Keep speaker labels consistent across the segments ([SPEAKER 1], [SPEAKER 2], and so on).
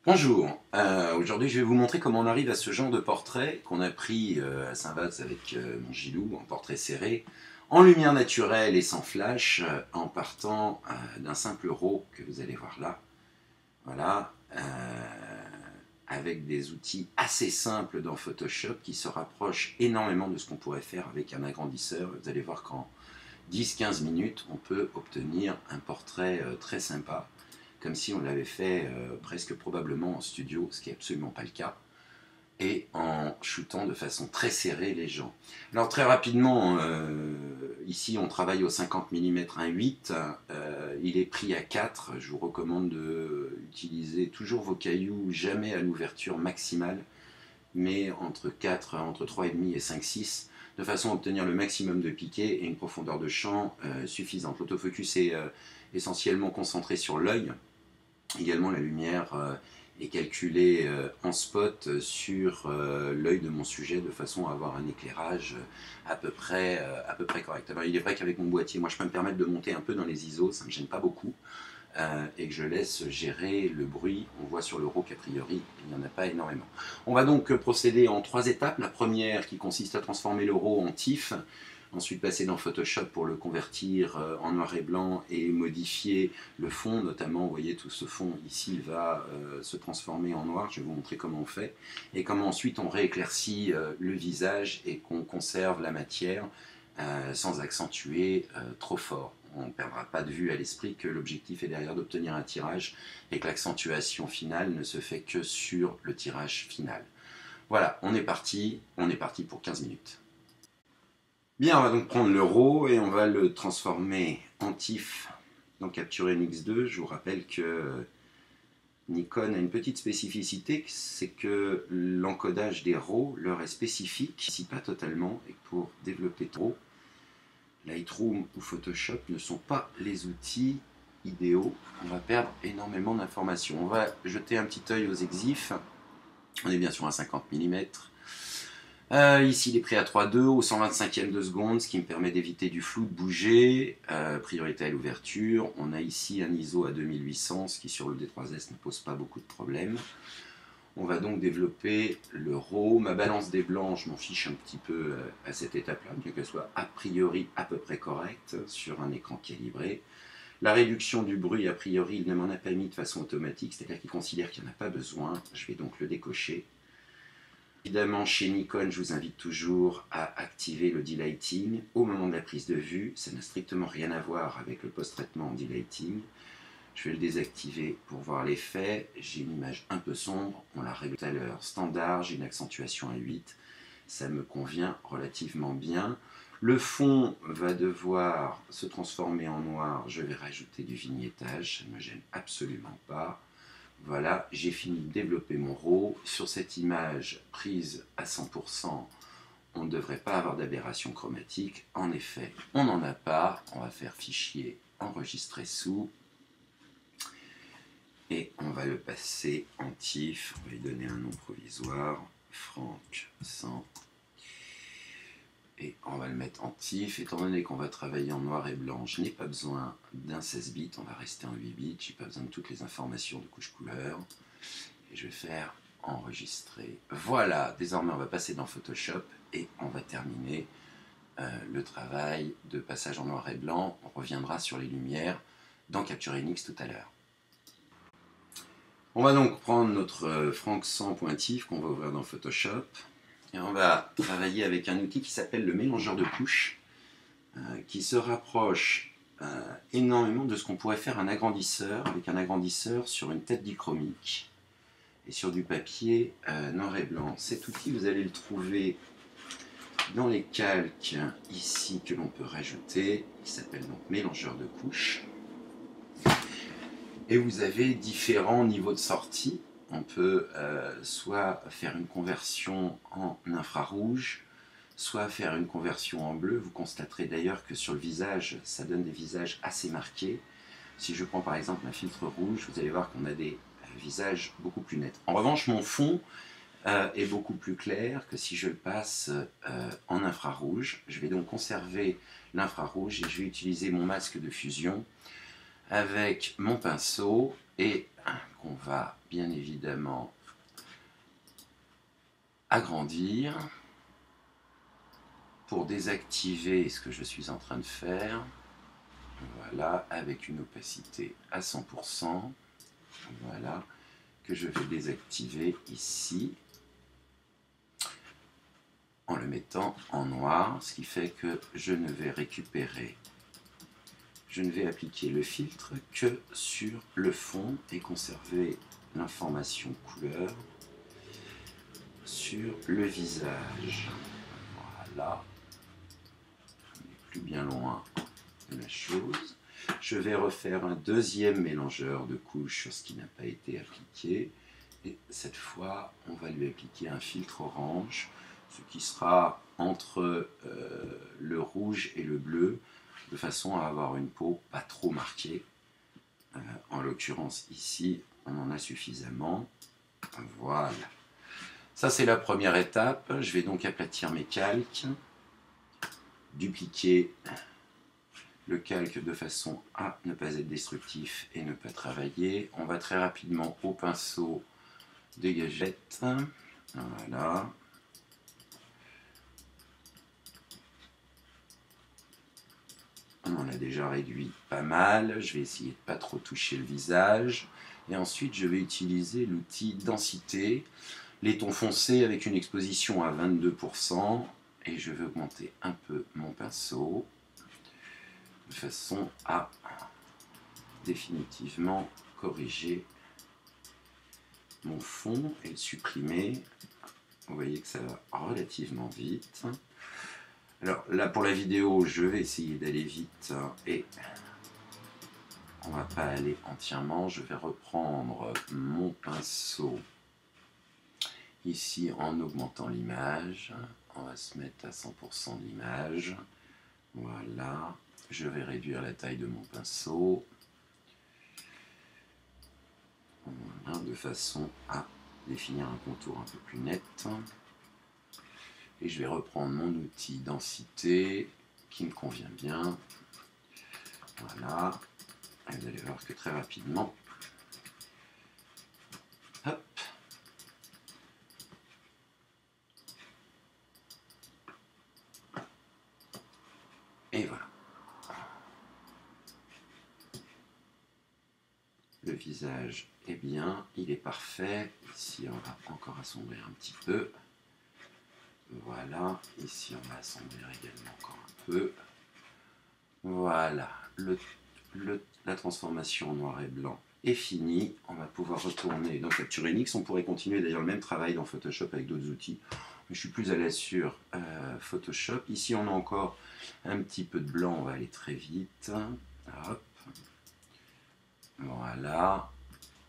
[SPEAKER 1] Bonjour, aujourd'hui je vais vous montrer comment on arrive à ce genre de portrait qu'on a pris à Saint-Vaz avec mon Gilou, en portrait serré, en lumière naturelle et sans flash, en partant d'un simple RAW que vous allez voir là. Voilà, avec des outils assez simples dans Photoshop qui se rapprochent énormément de ce qu'on pourrait faire avec un agrandisseur. Vous allez voir qu'en 10-15 minutes, on peut obtenir un portrait très sympa, comme si on l'avait fait presque probablement en studio, ce qui n'est absolument pas le cas, et en shootant de façon très serrée les gens. Alors très rapidement, ici on travaille au 50 mm 1.8, il est pris à 4, je vous recommande d'utiliser toujours vos cailloux, jamais à l'ouverture maximale, mais entre 3,5 et 5,6, de façon à obtenir le maximum de piqué et une profondeur de champ suffisante. L'autofocus est essentiellement concentré sur l'œil. Également, la lumière est calculée en spot sur l'œil de mon sujet, de façon à avoir un éclairage à peu près correct. Alors, il est vrai qu'avec mon boîtier, moi je peux me permettre de monter un peu dans les ISO, ça ne me gêne pas beaucoup, et que je laisse gérer le bruit. On voit sur le RAW qu'a priori, il n'y en a pas énormément. On va donc procéder en 3 étapes. La première qui consiste à transformer le RAW en TIFF, ensuite passer dans Photoshop pour le convertir en noir et blanc et modifier le fond, notamment, vous voyez, tout ce fond ici va se transformer en noir. Je vais vous montrer comment on fait et comment ensuite on rééclaircit le visage et qu'on conserve la matière sans accentuer trop fort. On ne perdra pas de vue à l'esprit que l'objectif est derrière d'obtenir un tirage et que l'accentuation finale ne se fait que sur le tirage final. Voilà, on est parti pour 15 minutes. Bien, on va donc prendre le RAW et on va le transformer en TIFF dans Capture NX2. Je vous rappelle que Nikon a une petite spécificité, c'est que l'encodage des RAW leur est spécifique, si pas totalement, et pour développer RAW, Lightroom ou Photoshop ne sont pas les outils idéaux. On va perdre énormément d'informations. On va jeter un petit œil aux exifs. On est bien sur un 50 mm. Ici, il est pris à 3.2 au 125e de seconde, ce qui me permet d'éviter du flou, de bouger. Priorité à l'ouverture. On a ici un ISO à 2800, ce qui sur le D3S ne pose pas beaucoup de problèmes. On va donc développer le RAW. Ma balance des blancs, je m'en fiche un petit peu à cette étape-là, bien qu'elle soit a priori à peu près correcte sur un écran calibré. La réduction du bruit, a priori, il ne m'en a pas mis de façon automatique, c'est-à-dire qu'il considère qu'il n'y en a pas besoin. Je vais donc le décocher. Évidemment, chez Nikon, je vous invite toujours à activer le delighting au moment de la prise de vue. Ça n'a strictement rien à voir avec le post-traitement en delighting. Je vais le désactiver pour voir l'effet. J'ai une image un peu sombre, on l'a réglé tout à l'heure. Standard, j'ai une accentuation à 8. Ça me convient relativement bien. Le fond va devoir se transformer en noir. Je vais rajouter du vignettage, ça ne me gêne absolument pas. Voilà, j'ai fini de développer mon RAW. Sur cette image prise à 100%, on ne devrait pas avoir d'aberration chromatique. En effet, on n'en a pas. On va faire fichier enregistrer sous. Et on va le passer en TIFF. On va lui donner un nom provisoire. Franck 100. Et on va le mettre en TIFF. Étant donné qu'on va travailler en noir et blanc, je n'ai pas besoin d'un 16 bits. On va rester en 8 bits. Je n'ai pas besoin de toutes les informations de couche couleur. Et je vais faire enregistrer. Voilà, désormais on va passer dans Photoshop et on va terminer le travail de passage en noir et blanc. On reviendra sur les lumières dans Capture NX tout à l'heure. On va donc prendre notre Franck 100.TIFF qu'on va ouvrir dans Photoshop et on va travailler avec un outil qui s'appelle le mélangeur de couches qui se rapproche énormément de ce qu'on pourrait faire un agrandisseur avec un agrandisseur sur une tête dichromique et sur du papier noir et blanc. Cet outil, vous allez le trouver dans les calques ici que l'on peut rajouter. Il s'appelle donc mélangeur de couches. Et vous avez différents niveaux de sortie. On peut soit faire une conversion en infrarouge, soit faire une conversion en bleu. Vous constaterez d'ailleurs que sur le visage, ça donne des visages assez marqués. Si je prends par exemple un filtre rouge, vous allez voir qu'on a des visages beaucoup plus nets. En revanche, mon fond est beaucoup plus clair que si je le passe en infrarouge. Je vais donc conserver l'infrarouge et je vais utiliser mon masque de fusion avec mon pinceau et on va bien évidemment agrandir pour désactiver ce que je suis en train de faire. Voilà, avec une opacité à 100%. Voilà, que je vais désactiver ici en le mettant en noir, ce qui fait que je ne vais appliquer le filtre que sur le fond et conserver l'information couleur sur le visage. Voilà, on n'est plus bien loin de la chose. Je vais refaire un deuxième mélangeur de couches sur ce qui n'a pas été appliqué. Et cette fois, on va lui appliquer un filtre orange, ce qui sera entre le rouge et le bleu, de façon à avoir une peau pas trop marquée. En l'occurrence ici, on en a suffisamment. Voilà. Ça, c'est la première étape. Je vais donc aplatir mes calques, dupliquer le calque de façon à ne pas être destructif et ne pas travailler. On va très rapidement au pinceau dégager. Voilà. On en a déjà réduit pas mal. Je vais essayer de ne pas trop toucher le visage. Et ensuite, je vais utiliser l'outil densité, les tons foncés avec une exposition à 22%. Et je vais augmenter un peu mon pinceau de façon à définitivement corriger mon fond et le supprimer. Vous voyez que ça va relativement vite. Alors là, pour la vidéo, je vais essayer d'aller vite et on va pas aller entièrement. Je vais reprendre mon pinceau ici en augmentant l'image. On va se mettre à 100% de l'image. Voilà. Je vais réduire la taille de mon pinceau. Voilà, de façon à définir un contour un peu plus net. Et je vais reprendre mon outil densité qui me convient bien. Voilà. Et vous allez voir que très rapidement, hop, et voilà. Le visage est bien, il est parfait. Ici, on va encore assombrir un petit peu. Voilà, ici on va assombrir également encore un peu. Voilà, la transformation en noir et blanc est finie. On va pouvoir retourner dans Capture NX. On pourrait continuer d'ailleurs le même travail dans Photoshop avec d'autres outils. Mais je suis plus à l'aise sur Photoshop. Ici on a encore un petit peu de blanc, on va aller très vite. Hop. Voilà,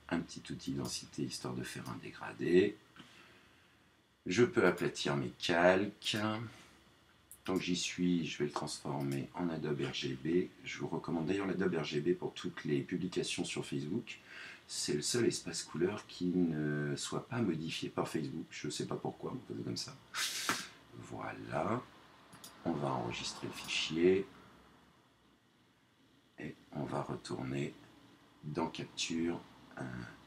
[SPEAKER 1] un petit outil densité histoire de faire un dégradé. Je peux aplatir mes calques. Tant que j'y suis, je vais le transformer en Adobe RGB. Je vous recommande d'ailleurs l'Adobe RGB pour toutes les publications sur Facebook. C'est le seul espace couleur qui ne soit pas modifié par Facebook. Je ne sais pas pourquoi, on peut faire comme ça. Voilà. On va enregistrer le fichier. Et on va retourner dans Capture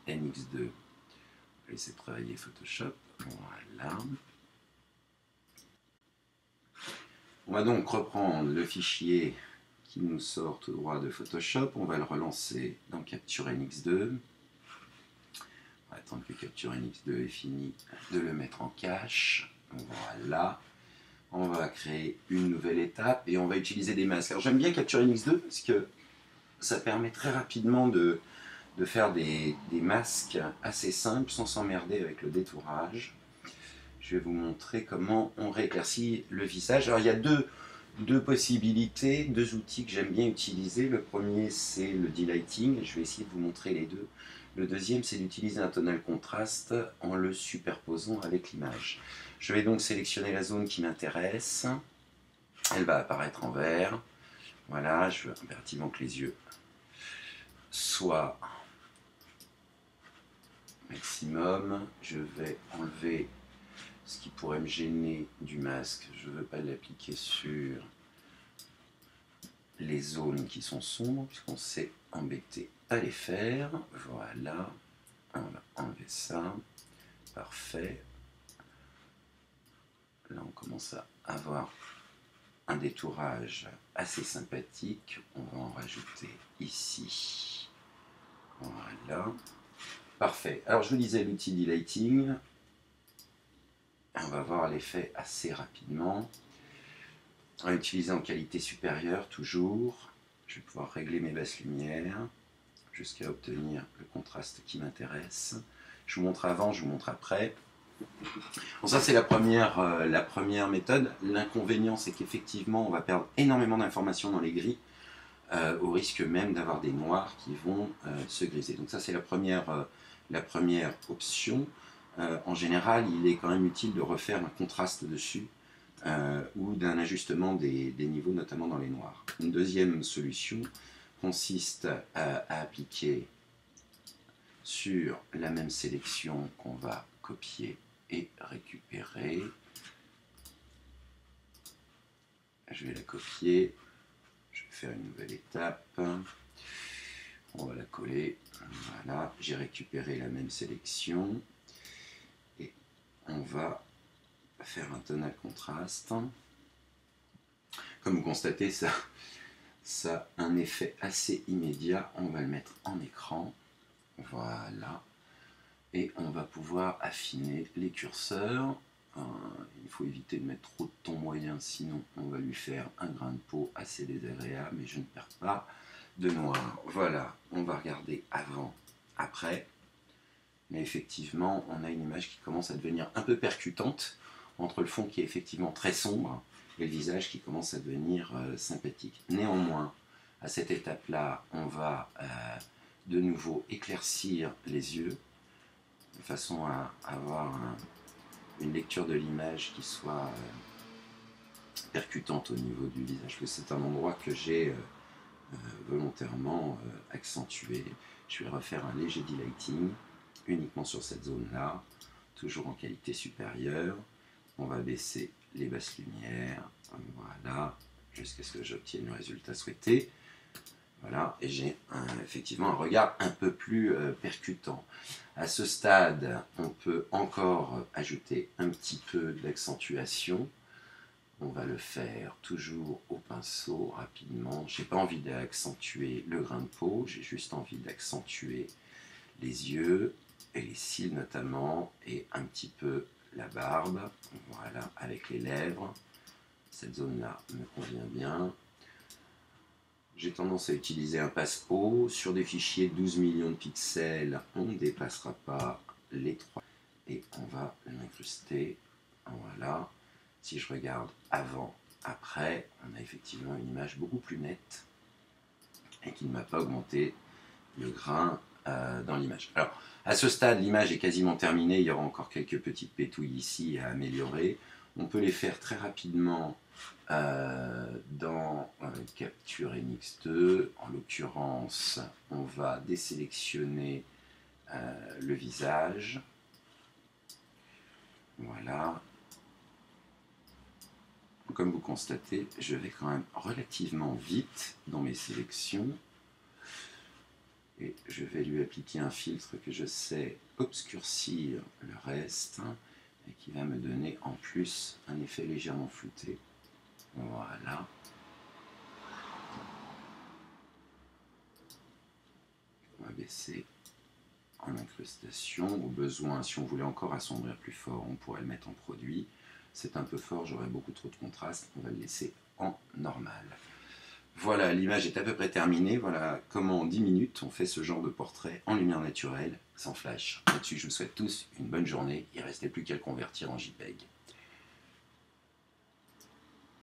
[SPEAKER 1] NX2. On va laisser travailler Photoshop. Voilà. On va donc reprendre le fichier qui nous sort tout droit de Photoshop. On va le relancer dans Capture NX2. On va attendre que Capture NX2 ait fini de le mettre en cache. Voilà. On va créer une nouvelle étape et on va utiliser des masques. Alors j'aime bien Capture NX2 parce que ça permet très rapidement de faire des masques assez simples sans s'emmerder avec le détourage. Je vais vous montrer comment on rééclaircit le visage. Alors il y a deux possibilités, deux outils que j'aime bien utiliser. Le premier c'est le delighting, je vais essayer de vous montrer les deux. Le deuxième c'est d'utiliser un tonal contraste en le superposant avec l'image. Je vais donc sélectionner la zone qui m'intéresse. Elle va apparaître en vert. Voilà, je veux impérativement que les yeux soient maximum. Je vais enlever ce qui pourrait me gêner du masque. Je ne veux pas l'appliquer sur les zones qui sont sombres, puisqu'on s'est embêté à les faire. Voilà. On va enlever ça. Parfait. Là, on commence à avoir un détourage assez sympathique. On va en rajouter ici. Voilà. Parfait. Alors, je vous disais l'outil d'e-lighting. On va voir l'effet assez rapidement. On va l'utiliser en qualité supérieure, toujours. Je vais pouvoir régler mes basses lumières jusqu'à obtenir le contraste qui m'intéresse. Je vous montre avant, je vous montre après. Bon, ça, c'est la première méthode. L'inconvénient, c'est qu'effectivement, on va perdre énormément d'informations dans les gris, au risque même d'avoir des noirs qui vont se griser. Donc ça, c'est la première option. En général, il est quand même utile de refaire un contraste dessus ou d'un ajustement des niveaux, notamment dans les noirs. Une deuxième solution consiste à appliquer sur la même sélection qu'on va copier et récupérer. Je vais la copier, je vais faire une nouvelle étape, on va la coller, voilà, j'ai récupéré la même sélection et on va faire un tonal contraste. Comme vous constatez, ça a un effet assez immédiat. On va le mettre en écran, voilà, et on va pouvoir affiner les curseurs. Il faut éviter de mettre trop de ton moyen, sinon on va lui faire un grain de peau assez désagréable, mais je ne perds pas de noir. Voilà, on va regarder avant, après. Mais effectivement, on a une image qui commence à devenir un peu percutante, entre le fond qui est effectivement très sombre et le visage qui commence à devenir sympathique. Néanmoins, à cette étape-là, on va de nouveau éclaircir les yeux, de façon à avoir une lecture de l'image qui soit percutante au niveau du visage. C'est un endroit que j'ai volontairement accentué. Je vais refaire un léger delighting uniquement sur cette zone-là, toujours en qualité supérieure. On va baisser les basses lumières, voilà, jusqu'à ce que j'obtienne le résultat souhaité. Voilà, et j'ai effectivement un regard un peu plus percutant. À ce stade, on peut encore ajouter un petit peu d'accentuation. On va le faire toujours au pinceau, rapidement. Je n'ai pas envie d'accentuer le grain de peau, j'ai juste envie d'accentuer les yeux et les cils notamment, et un petit peu la barbe, voilà, avec les lèvres. Cette zone-là me convient bien. J'ai tendance à utiliser un passe-peau. Sur des fichiers 12 millions de pixels, on ne dépassera pas les 3. Et on va l'incruster. Voilà. Si je regarde avant, après, on a effectivement une image beaucoup plus nette et qui ne m'a pas augmenté le grain dans l'image. Alors, à ce stade, l'image est quasiment terminée. Il y aura encore quelques petites pétouilles ici à améliorer. On peut les faire très rapidement dans Capture NX2. En l'occurrence, on va désélectionner le visage. Voilà. Comme vous constatez, je vais quand même relativement vite dans mes sélections. Et je vais lui appliquer un filtre que je sais obscurcir le reste et qui va me donner en plus un effet légèrement flouté. Voilà. On va baisser en incrustation. Au besoin, si on voulait encore assombrir plus fort, on pourrait le mettre en produit. C'est un peu fort, j'aurais beaucoup trop de contraste. On va le laisser en normal. Voilà, l'image est à peu près terminée. Voilà comment en 10 minutes on fait ce genre de portrait en lumière naturelle, sans flash. Là-dessus, je vous souhaite tous une bonne journée. Il ne restait plus qu'à le convertir en JPEG.